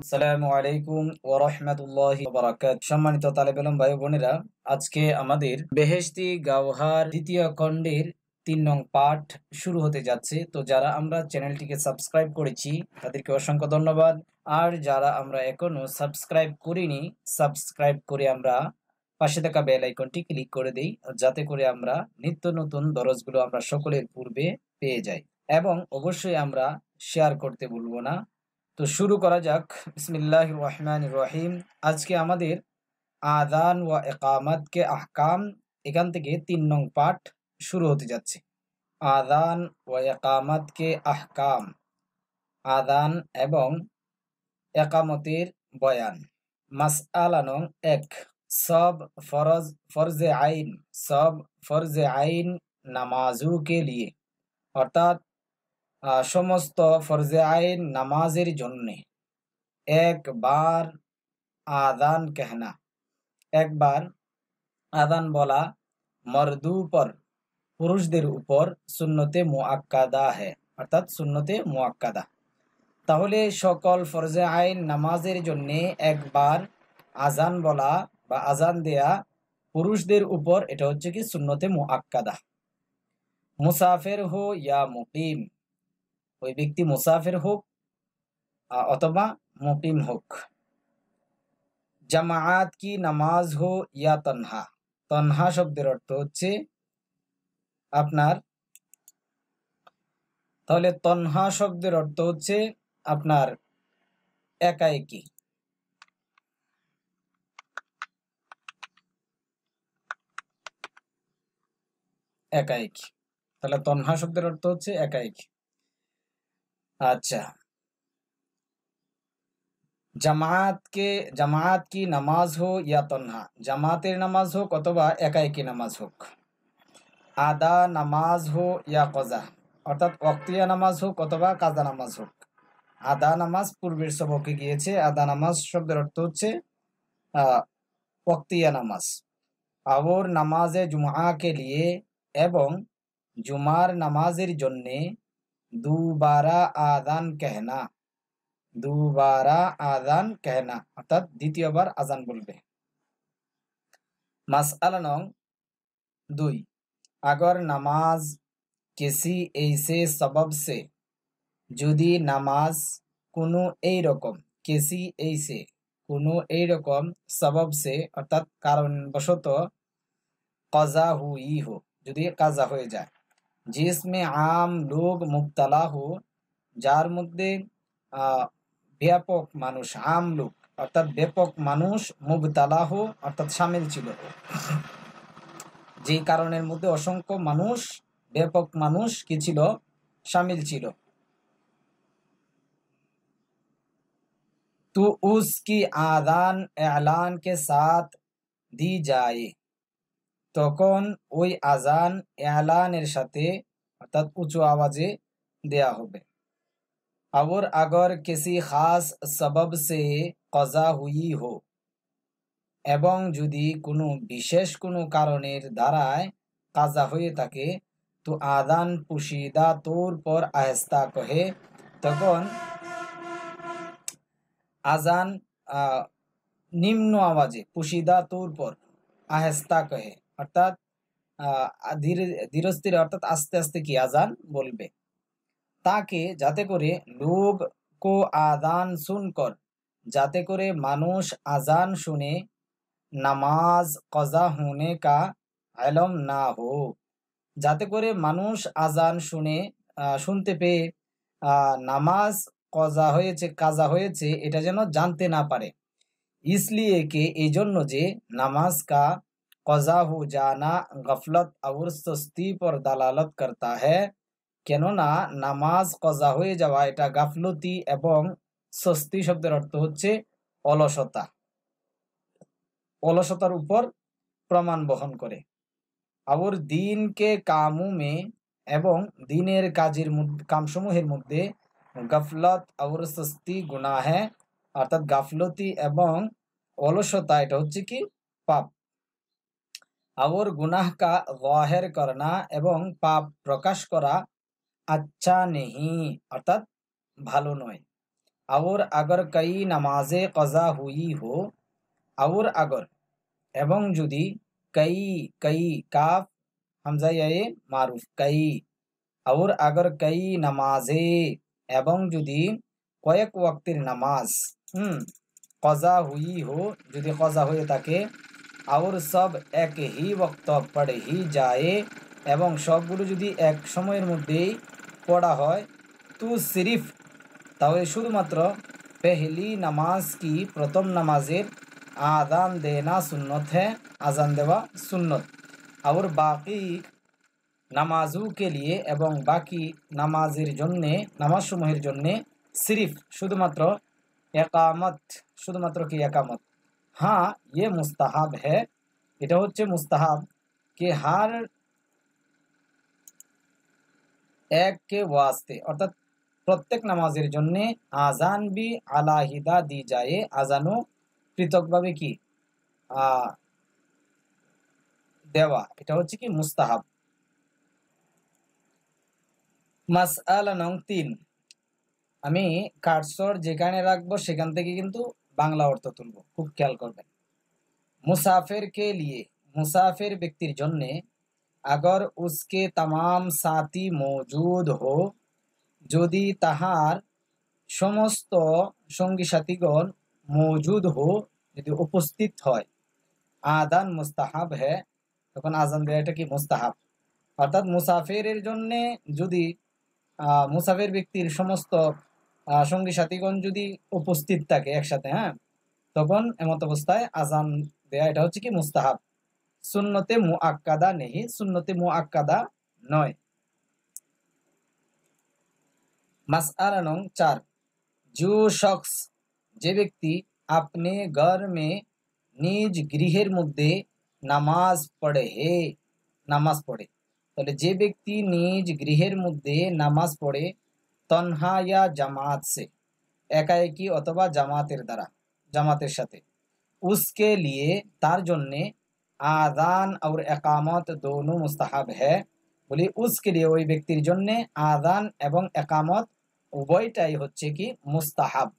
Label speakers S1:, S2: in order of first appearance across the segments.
S1: আসসালামু আলাইকুম ওয়া রাহমাতুল্লাহি ওয়া বারাকাতুহু। সম্মানিত তালেব ইলম ভাই বোনেরা, আজকে আমাদের বেহেশতি গাওহার দ্বিতীয় খণ্ডের ৩ নং পাঠ শুরু হতে যাচ্ছে। তো যারা আমরা চ্যানেলটিকে সাবস্ক্রাইব করেছি তাদেরকে অসংখ্য ধন্যবাদ। আর যারা আমরা এখনো সাবস্ক্রাইব করিনি, সাবস্ক্রাইব করে আমরা পাশে থাকা বেল আইকনটি ক্লিক করে দেই, যাতে করে আমরা নিত্য নতুন দরজগুলো আমরা সকলের পূর্বে পেয়ে যাই। এবং অবশ্যই আমরা শেয়ার করতে ভুলবো না। তো শুরু করা যাক। বিসমিল্লাহির রহমানির রহিম। আজকে আমাদের আযান ওয়া ইকামাত কে আহকাম, এখান থেকে ৩ নং পাঠ শুরু হতে যাচ্ছে। আযান ওয়া ইকামাত কে আহকাম, আযান এবং ইকামতের বয়ান। মাসআলা নং ১, সব ফরজে আইন, সব ফরজে আইন নামাজু কে লিয়ে, অর্থাৎ সমস্ত ফরজে আইন নামাজের জন্য একবার আযান कहना, একবার আযান বলা মর্দু পর, পুরুষদের উপর সুন্নতে মুআক্কাদা है, অর্থাৎ সুন্নতে মুআক্কাদা। তাহলে সকল ফরজে আইন নামাজের জন্য একবার আযান বলা বা আযান দেয়া পুরুষদের উপর, এটা হচ্ছে কি সুন্নতে মুআক্কাদা। মুসাফির হো ইয়া মুকিম, ওই ব্যক্তি মুসাফির হোক অথবা মুকিম হোক। জামাআত কি নামাজ হো ইয়া তনহা, তনহা শব্দের অর্থ হচ্ছে আপনার, তাহলে তনহা শব্দের অর্থ হচ্ছে আপনার একাএকি। একাএকি, তাহলে তনহা শব্দের অর্থ হচ্ছে একাএকি। আচ্ছা, জামাত কি নামাজ হো ইয়া তনহা, জামাতের নামাজ হোক অথবা একাএকি নামাজ হোক। আদা নামাজ হো ইয়া কজা, অর্থাৎ ওয়াক্তিয়া নামাজ হোক অথবা কাজা নামাজ হোক। আদা নামাজ পূর্বের সবকে গিয়েছে। আদা নামাজ শব্দের অর্থ হচ্ছে ওয়াক্তিয়া নামাজ। और নামাজে জুমআ কে লিয়ে, এবং জুমার নামাজের জন্যে দুবারা আযান कहना, দুবারা আযান कहना, অর্থাৎ দ্বিতীয়বার আযান বলবে। মাসআলা নং ২, अगर नमाज किसी ऐसे सबब से, যদি নামাজ কোনো এইরকম, কিসি এইসে কোনো এইরকম, সবব সে অর্থাৎ কারণবশত, কাজা হুই হো যদি কাজা হয়ে যায়, জিসমে আম লোক মুবতালা হো, যার মধ্যে ব্যাপক মানুষ, আম লোক অর্থাৎ ব্যাপক মানুষ, মুবতালা হো অর্থাৎ শামিল ছিল, যে কারণের মধ্যে অসংখ্য মানুষ, ব্যাপক মানুষ কি ছিল, শামিল ছিল। तो उसकी आदान एलान के साथ दी जाए, তখন ওই আজান এলানের সাথে অর্থাৎ উঁচু আওয়াজে দেয়া হবে। और अगर किसी खास सबब से कज़ा हुई हो, এবং যদি কোনো বিশেষ কোনো কারণের দ্বারায় কাজা হয়ে থাকে, তো আদান পুশিদা তোর পর আহেস্তা কহে, তখন আজান নিম্ন আওয়াজে, পুশিদা তোর পর আহেস্তা কহে অর্থাৎ ধীরে স্থিরে অর্থাৎ আস্তে আস্তে কি আজান বলবে, তাকে যাতে করে লোক কো আদান শুনকর, যাতে করে মানুষ আজান শুনে নামাজ কজা হোনে কা ইলম না হো, যাতে করে মানুষ আজান শুনতে পেয়ে নামাজ কজা হয়েছে, কাজা হয়েছে, এটা যেন জানতে না পারে। इसलिए के এই জন্য যে নামাজ কা কজা হো জানা গফলত और সুস্তি পর দালালত করতা है, কেননা নামাজ কজা হয়ে যাওয়া এটা গাফলতি এবং সুস্তি শব্দের অর্থ হচ্ছে অলসতা, অলসতার উপর প্রমাণ বহন করে। और দিন কে কামু মে, এবং দিনের কামসমূহের মধ্যে গফলত और সুস্তি গুনাহ है, অর্থাৎ গাফলতি এবং অলসতা এটা হচ্ছে কি পাপ। और গুনাহ কা যাহির করনা, এবং পাপ প্রকাশ করা আচ্ছা নেহি অর্থাৎ ভালো নয়। और अगर कई नमाजें कज़ा हुई हो, और अगर এবং যদি कई कई काफ हमजा या मारूफ कई और अगर कई नमाजे এবং যদি কয়েক ওয়াক্তের নামাজ कज़ा हुई हो, যদি कज़ा হয়ে থাকে, और सब एक ही वक्त पढ़ ही जाए এবং সবগুলো যদি এক সময়ের মধ্যেই পড়া হয়, তো সিরিফ তাহলে শুধুমাত্র पहली नमाज की प्रथम नमाजेर आज़ान देना सुन्नत है, आज़ान देवा सुन्नत, और बाकी नामाजों के लिए एवं बाकी नामाजेर जन्ने नामाज समूहेर जन्ने सिर्फ शुधुमात्र एकामत, शुधुमात्र की एकामत। हाँ, ये मुस्ताहाब है, এটা হচ্ছে मुस्ताहाब कि हर एक के वास्ते अर्थात प्रत्येक नामाजेर जन्ने आजान भी आलाहिदा दी जाए, आजानो পৃথকভাবে কি দেওয়া, এটা হচ্ছে কি মুস্তাহাব। মাসআলা নং 3, আমি কার্সর যেখানে রাখবো সেখান থেকে কিন্তু বাংলা অর্থ তুলবো, খুব খেয়াল করবেন। মুসাফির के लिए, মুসাফির ব্যক্তির জন্য, अगर उसके तमाम साथी मौजूद हो, যদি তাহার সমস্ত সঙ্গী সাথীগণ মौजूद हो, যদি উপস্থিত হয়, আযান মুস্তাহাব है, তখন আযান দেওয়াটা কি মুস্তাহাব। অর্থাৎ মুসাফিরের জন্য যদি মুসাফির ব্যক্তির সমস্ত সঙ্গী সাথীগণ যদি উপস্থিত থাকে একসাথে, হ্যাঁ, তখন এমত অবস্থায় আযান দেয়া এটা হচ্ছে কি মুস্তাহাব, সুন্নতে মুআক্কাদা নেই, সুন্নতে মুআক্কাদা নয়। मसअला नंग 4, जो शख्स যে ব্যক্তি अपने घर में নিজ গৃহের মধ্যে নামাজ পড়ে, নামাজ পড়ে, তাহলে যে ব্যক্তি নিজ গৃহের মধ্যে নামাজ পড়ে, তনহা या জামাত से, একাএকি অথবা জামাতের দ্বারা, জামাতের সাথে, उसके लिए তার জন্য আযান और একামত दोनों मुस्ताहब है, বলি उसके लिए ওই ব্যক্তির জন্য আযান এবং একামত উভয়টাই হচ্ছে কি মুস্তাহাব।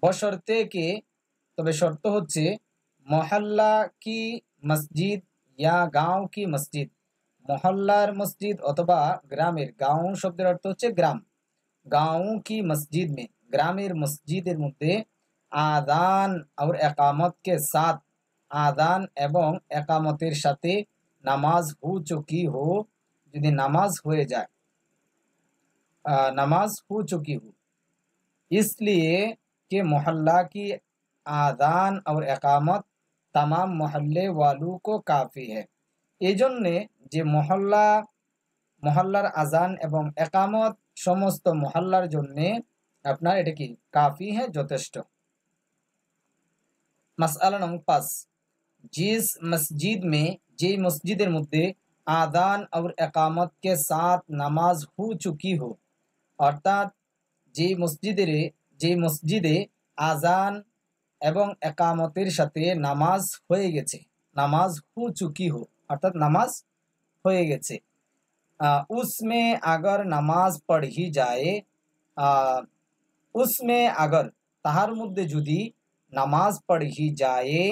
S1: বশর্তে কে, তবে শর্ত হচ্ছে মহল্লা কি মসজিদ या গাঁও কি মসজিদ, মহল্লার মসজিদ অথবা গ্রামের, গাঁও শব্দের অর্থ হচ্ছে গ্রাম, গাঁও কি মসজিদ में, গ্রামের মসজিদের মধ্যে আযান और একামত के साथ, আযান এবং একামতের সাথে নামাজ হু চুকি হো, যদি নামাজ হয়ে যায়, नमाज हो चुकी हो, इसलिए कि मोहल्ला की आज़ान और एकामत तमाम मोहल्ले वालों को काफ़ी है, এই জন্যে যে মহল্লার আজান এবং একামত সমস্ত মহল্লার জন্যে আপনার এটা কি কাফি है, যথেষ্ট। মাসআলা নং 5, जिस मस्जिद में, যে মসজিদের মধ্যে आज़ान और एकामत के साथ नमाज हो चुकी हो, অর্থাৎ যে মসজিদে আজান এবং একামতের সাথে নামাজ হয়ে গেছে, নামাজ হু চুকি হো অর্থাৎ নামাজ হয়ে গেছে, उसमें अगर नमाज पढ़ ही जाए, उसमें अगर তাহার মধ্যে যদি নামাজ পড় ही जाए,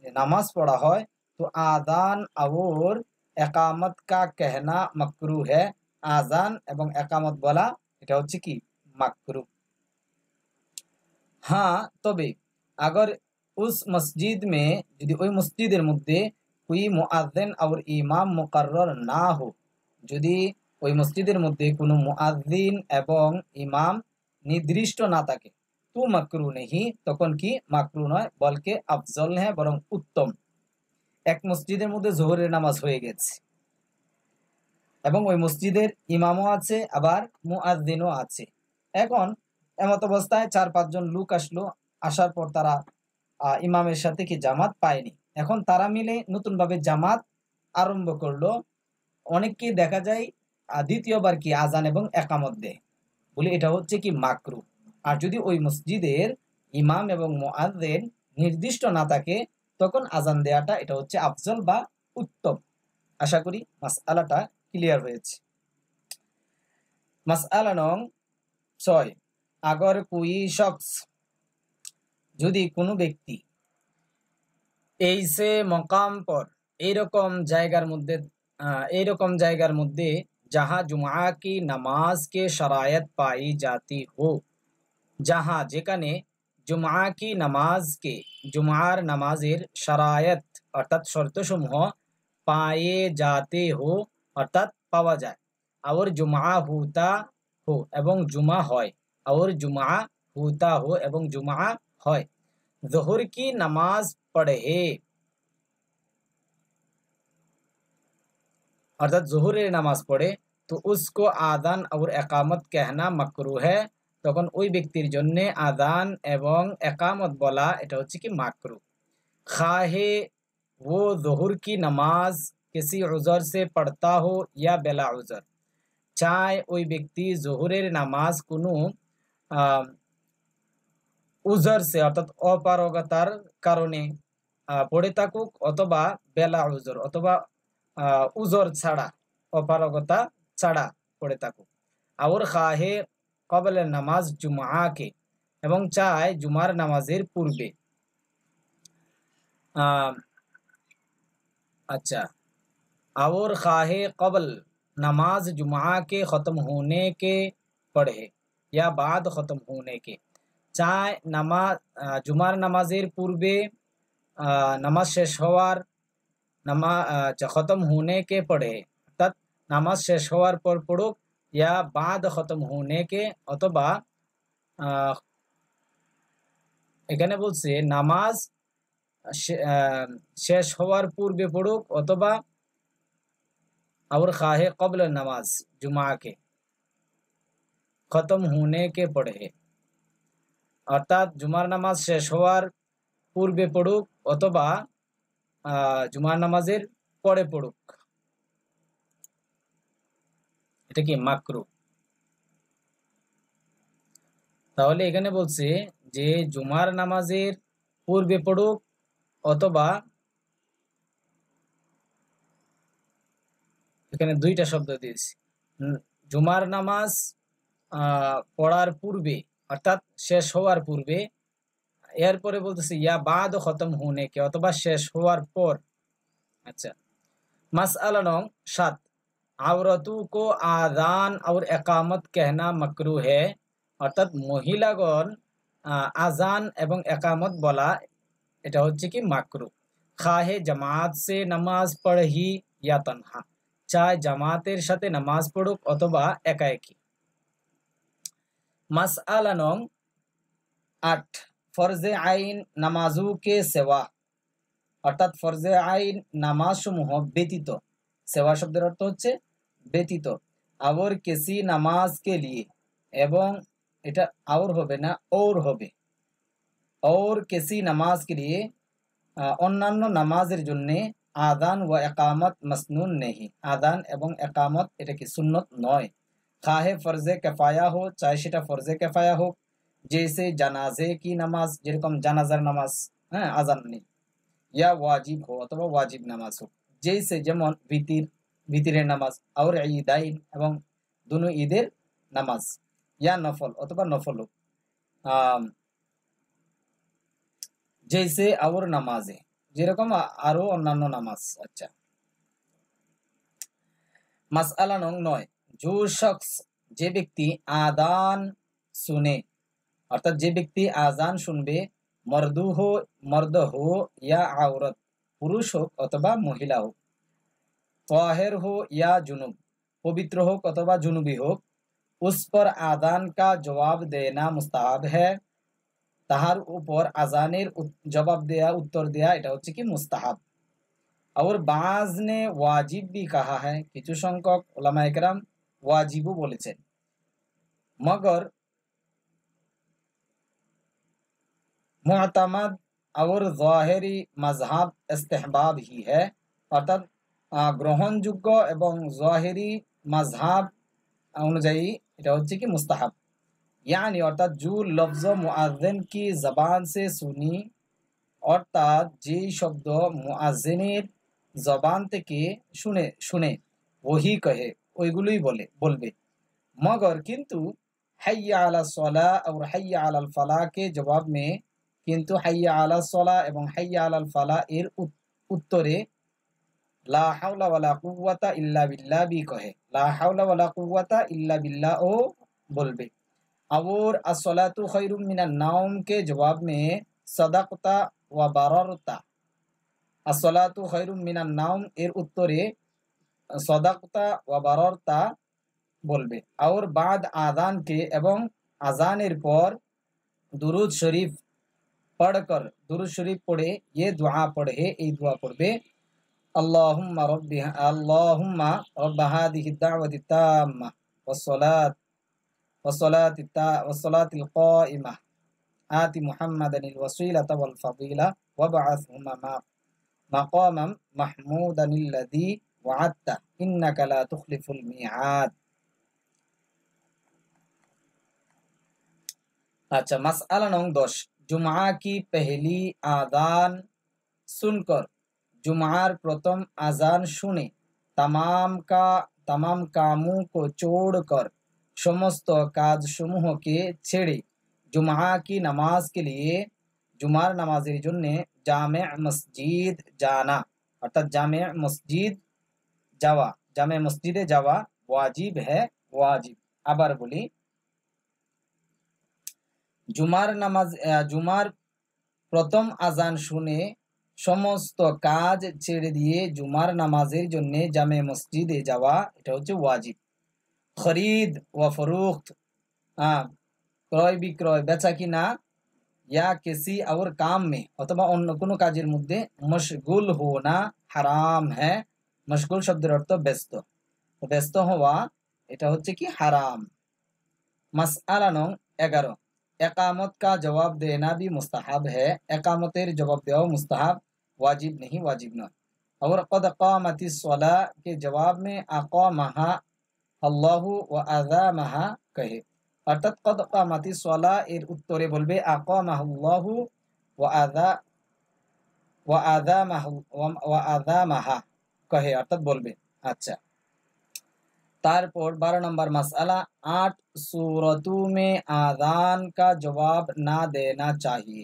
S1: নামাজ পড়া হয়, तो आज़ान और एकामत का कहना मकरूह है, आज़ान এবং একামত বলা এটা হচ্ছে কি মাকরুহ। हाँ, তবে अगर उस मस्जिद में, যদি ওই মসজিদের মধ্যে कोई मुअज्जिन और इमाम मुकर्रर ना हो, যদি ওই মসজিদের মধ্যে কোনো মুআজ্জিন এবং ইমাম নির্দিষ্ট না থাকে, তো মাকরুহ নেহি, তখন কি মাকরুহ নয়, বলকে আফজল হ্যাঁ, বরং উত্তম। এক মসজিদের মধ্যে জোহরের নামাজ হয়ে গেছে এবং ওই মসজিদের ইমামও আছে আবার মুআজ্জিনও আছে, এখন এমত অবস্থায় 4-5 জন লোক আসলো, আসার পর তারা ইমামের সাথে কি জামাত পায়নি, এখন তারা মিলে নতুনভাবে জামাত আরম্ভ করলো, অনেককে দেখা যায় দ্বিতীয়বার কি আজান এবং একামত দেয়, বলে এটা হচ্ছে কি মাকরুহ। আর যদি ওই মসজিদের ইমাম এবং মুআজ্জিন নির্দিষ্ট না থাকে, তখন আজান দেয়াটা এটা হচ্ছে আফজল বা উত্তম। আশা করি মাসআলাটা ক্লিয়ার হয়েছে। মাসআলা নং 6, अगर कोई शख्स যদি কোনো ব্যক্তি এই সে মকাম পর এইরকম জায়গার মধ্যে जहाँ जुमा की नमाज के शरायत पाई जाती हो, जहाँ যেখানে জুমা কি নামাজকে জুমার নামাজের শরায়ত অর্থাৎ শর্তসমূহ পায়ে যাতে হো অর্থাৎ পাওয়া যায়, और जुमा होता हो এবং জুমা হয়, और जुमा होता हो এবং জুমা হয়, जोहर की नमाज पढ़े अर्थात जोहरेर नामाज पढ़े तो उसको आदान और एकामत कहना मकरू है, তখন ওই ব্যক্তির জন্য আদান এবং একামত বলা এটা হচ্ছে কি মাকরু। खाहे वो जोहर की नमाज किसी उज़र से पढ़ता हो या बेला उज़र, চায় ওই ব্যক্তি জোহরের নামাজ কোনো উজর সে অর্থাৎ অপারগতার কারণে পড়ে থাকুক অথবা বেলা উজর অথবা উজর ছাড়া অপারগতা ছাড়া পড়ে থাকুক। আর খাহে কবলে নামাজ জুমাকে এবং চায় জুমার নামাজের পূর্বে। अच्छा, और खाहे कबल नमाज जुमा के ख़त्म होने के पढ़े या बाद ख़त्म होने के, চায় নামাজ জুমার নামাজের পূর্বে নামাজ শেষ হওয়ার খতম হোনে কে পড়ে অর্থাৎ নামাজ শেষ হওয়ার পর পড়ুক, ইয়া বাদ খতম হোনে কে অথবা এখানে বলছে নামাজ শেষ হওয়ার পূর্বে পড়ুক অথবা और खाहे कबल नमाज जुमा के खत्म होने के पढ़े, অর্থাৎ জুমার নামাজ শেষ হওয়ার পূর্বে পড়ুক অথবা জুমার নামাজের পরে পড়ুক, এটা কি মাকরু। তাহলে এখানে বলছে যে জুমার নামাজের পূর্বে পড়ুক অথবা এখানে দুইটা শব্দ দিয়েছি, জুমার নামাজ পড়ার পূর্বে অর্থাৎ শেষ হওয়ার পূর্বে, এরপরে বলতেছে ইয়া বাদ খতম হোনে কে অথবা শেষ হওয়ার পর। আচ্ছা, মাসআলা নং 7, আওরাতু কো আযান और একামত कहना মাকরু है, অর্থাৎ মহিলাগণ আযান এবং একামত বলা এটা হচ্ছে কি মাকরু। খাহে জামাত সে নামাজ পড়হি ইয়া তানহা, চায় জামাতের সাথে নামাজ পড়ুক অথবা একা একই। মাসআলা নং 8, ফরজে আইন নামাজু কে সেওয়া, অর্থাৎ ফরজে আইন নামাজ সমূহ ব্যতীত, সেওয়া শব্দের অর্থ হচ্ছে ব্যতীত, আবার কেসি নামাজ কে লিয়ে, এবং এটা আওর হবে না ওর হবে, और किसी नमाज के लिए অন্যান্য নামাজের জন্য আদান ও একামত মসনুন নেই, আদান এবং একামত এটা কি সুন্নত নয়। খাহে ফরজে কেফায়া हो, চাই সেটা ফরজে কেফায়া হোক, जैसे জানাজে কি নামাজ যেরকম জানাজার নামাজ, হ্যাঁ আজান নেই, ইয়া ওয়াজিব हो অথবা ওয়াজিব নামাজ হোক, जैसे যেমন ভিতরের নামাজ, और ঈদাইন এবং দুনো ঈদের নামাজ, ইয়া নফল অথবা নফল হোক, जैसे और নামাজে যেরকম আরো অন্যান্য নামাজ। আচ্ছা, মাসআলা নং 9, जो शख्स যে ব্যক্তি আযান শুনে অর্থাৎ যে ব্যক্তি আযান শুনবে, মর্দ হো ইয়া আওরত, পুরুষ হোক অথবা মহিলা হোক, তাহের হো ইয়া জুনুব, পবিত্র হোক অথবা জুনুবি হোক, उस पर आदान का जवाब देना मुस्ताहब है, তাহার উপর আজানের জবাব দেয়া উত্তর দেয়া এটা হচ্ছে কি মুস্তাহাব। और बाज ने वाजिब भी कहा है, কিছু সংখ্যক উলামা একরাম ওয়াজিবও বলেছেন, मगर मुअतमद और ज़ाहिरी मजहब इस्तेहबाब ही है, অর্থাৎ গ্রহণযোগ্য এবং ज़ाहिरी मजहब অনুযায়ী এটা হচ্ছে কি মুস্তাহাব। यानी অর্থাৎ जो लफ्ज मुअज्जिन की जबान से सुनी, অর্থাৎ যেই শব্দ মুয়াজ্জিনের জবান থেকে শুনে ওহি কহে ওইগুলোই বলবে, মগর কিন্তু হাইয়া আলা সলা और হাইয়া আলাল ফালাহ के जवाब में কিন্তু হাইয়া আলা সলা এবং হাইয়া আলাল ফালাহ এর উত্তরে লা হাওলা ওয়ালা কুওয়াতা ইল্লা বিল্লাহ भी कहे ला हाउला वला कुव्वता इल्ला बिल्लाह ओ बोलबे। और अस्सलातु खैरुम मिनन नौम के जवाब में सदकता व बररता अस्सलातु खैरुम मिनन नौम एर उत्तरे सदकता व बररता बोलबे। और बाद आजान के एवं आजानेर पर दुरूद शरीफ पढ़कर दुरूद शरीफ पढ़े ये दुआ पढ़े ये दुआ पढ़बे अल्लाहुम्मा रब्ब हादिहि दावति ताम्मा वस्सलातिल काइमा आति मुहम्मदनिल वसीलता वल फदीला वबअथहु मकामम महमूदनिल्लज़ी वअदता इन्नका ला तुखलिफुल मिआद। अच्छा, मसअला नंबर 10, जुमा की पहली आजान सुनकर जुमार प्रथम आजान सुने तमाम कामों को छोड़कर समस्त काज समूह के छेड़े जुमा की नमाज के लिए जुमार नमाजेर जन्ने जामे मस्जिद जाना अर्थात जामे मस्जिद जावा जामे मस्जिदे जावा वाजिब है वाजिब। आबार बोली जुमार प्रथम आजान শুনে সমস্ত কাজ ছেড়ে দিয়ে জুমার নামাজের জন্য জামে মসজিদে যাওয়া এটা হচ্ছে ওয়াজিব। খরিদ ওয়া ফরোख्त ক্রয় বিক্রয় বেচা কিনা या किसी और काम में অথবা অন্য কোনো কাজের মধ্যে মশগুল হোনা হারাম है। মশগুল শব্দের অর্থ ব্যস্ত, ব্যস্ত হওয়া এটা হচ্ছে কি হারাম। মাসআলা নং 11, एकामत का जवाब देना भी मुस्ताहब है। एकामतेर जवाब देना मुस्ताहब वाजिब नहीं वाजिब न। और क़द क़ामतिस सला के जवाब में अक़ामहा अल्लाहु व अज़ामहा कहे अर्थात क़द क़ामतिस सला एर उत्तरे बोलबे अक़ामहाल्लाहु व अज़ामहा कहे अर्थात बोलबे। अच्छा, तारपर 12 नंबर मसला 8 सूरतों में आजान का जवाब ना देना चाहिए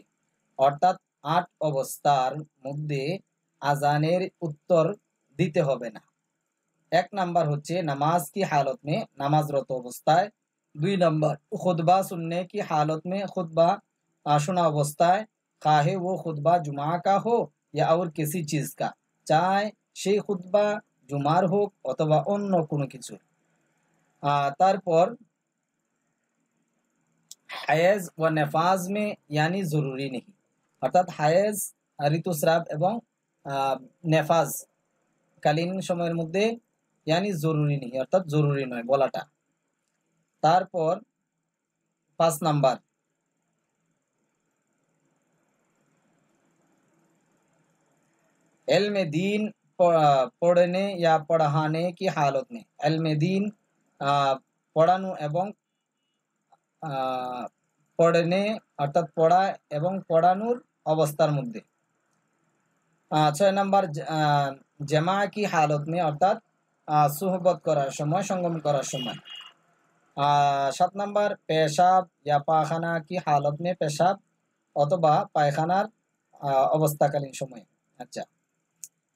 S1: अर्थात 8 अवस्थार मध्य आजानेर उत्तर दीते होबे ना। 1 नंबर होच्छे नमाज की हालत में नमाजरत अवस्थाय, 2 नंबर खुतबा सुनने की हालत में खुतबा सुना अवस्थाय चाहे वो खुतबा जुमा का हो या और किसी चीज का, चाहे সেই খুতবা জুমার হোক অথবা অন্য কোনো কিছু। तारपर हायज व नेफाज में यानी जरूरी नहीं अर्थात हायज ऋतुस्राव एवं नेफाज कालीन समয়ের মধ্যে यानी जरूरी नहीं अर्थात जरूरी নয় বলাটা। तारपर 5 नंबर इल्म दीन पढ़ने या पढ़ाने की हालत में इल्म दीन पढ़ानो एवं पढ़ने अर्थात पढ़ा एवं पढ़ानोर अवस्थार मध्य। 6 नंबर जमा की हालत में अर्थात सुहबत करार समय संगम करार समय। 7 नंबर पेशाब या पायखाना की हालत में पेशाब अथवा पायखानार अवस्थाकालीन समय। अच्छा,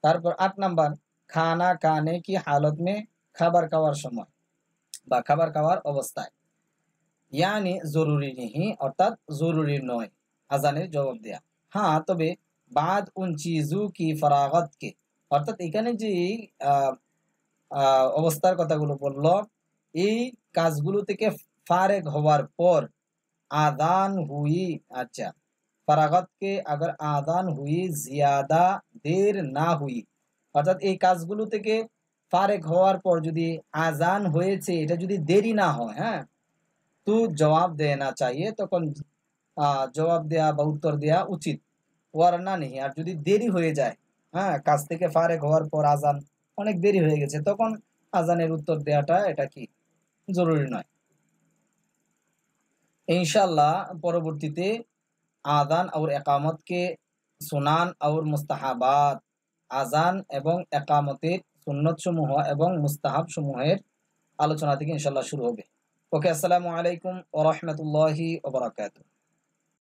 S1: तारपर 8 नंबर खाना खाने की हालत में खाबार खावार समय বা খাবার খাওয়ার অবস্থায় यानी जरूरी नहीं अर्थात जरूरी नয় আজানের জবাব দেয়া। हाँ, তবে बाद उन चीजों की फरागत के অর্থাৎ এখানে যে অবস্থার কথাগুলো বললো এই কাজগুলো থেকে ফারেগ হওয়ার পর आदान हुई। अच्छा, फरागत के अगर आदान हुई ज्यादा देर ना हुई অর্থাৎ এই কাজগুলো থেকে ফারেক হওয়ার পর যদি আজান হয়েছে এটা যদি দেরি না হয়, হ্যাঁ, তো জবাব দেনা চাইয়ে তখন জবাব দেয়া বা উত্তর দেয়া উচিত, ওয়ারনা নেই। আর যদি দেরি হয়ে যায়, হ্যাঁ, কাজ থেকে ফারেক হওয়ার পর আজান অনেক দেরি হয়ে গেছে তখন আজানের উত্তর দেয়াটা এটা কি জরুরি নয়। इंशाल्लाह परवर्तीते आजान और एकामत के सुनान और मुस्ताहाबात आजान एवं एकामतेर सुन्नत समूह एवं मुस्ताहाब समूहेर आलोचना থেকে इंशाल्लाह शुरू होबे। ওকে, আসসালামু আলাইকুম ওয়া রাহমাতুল্লাহি ওয়া বারাকাতুহু।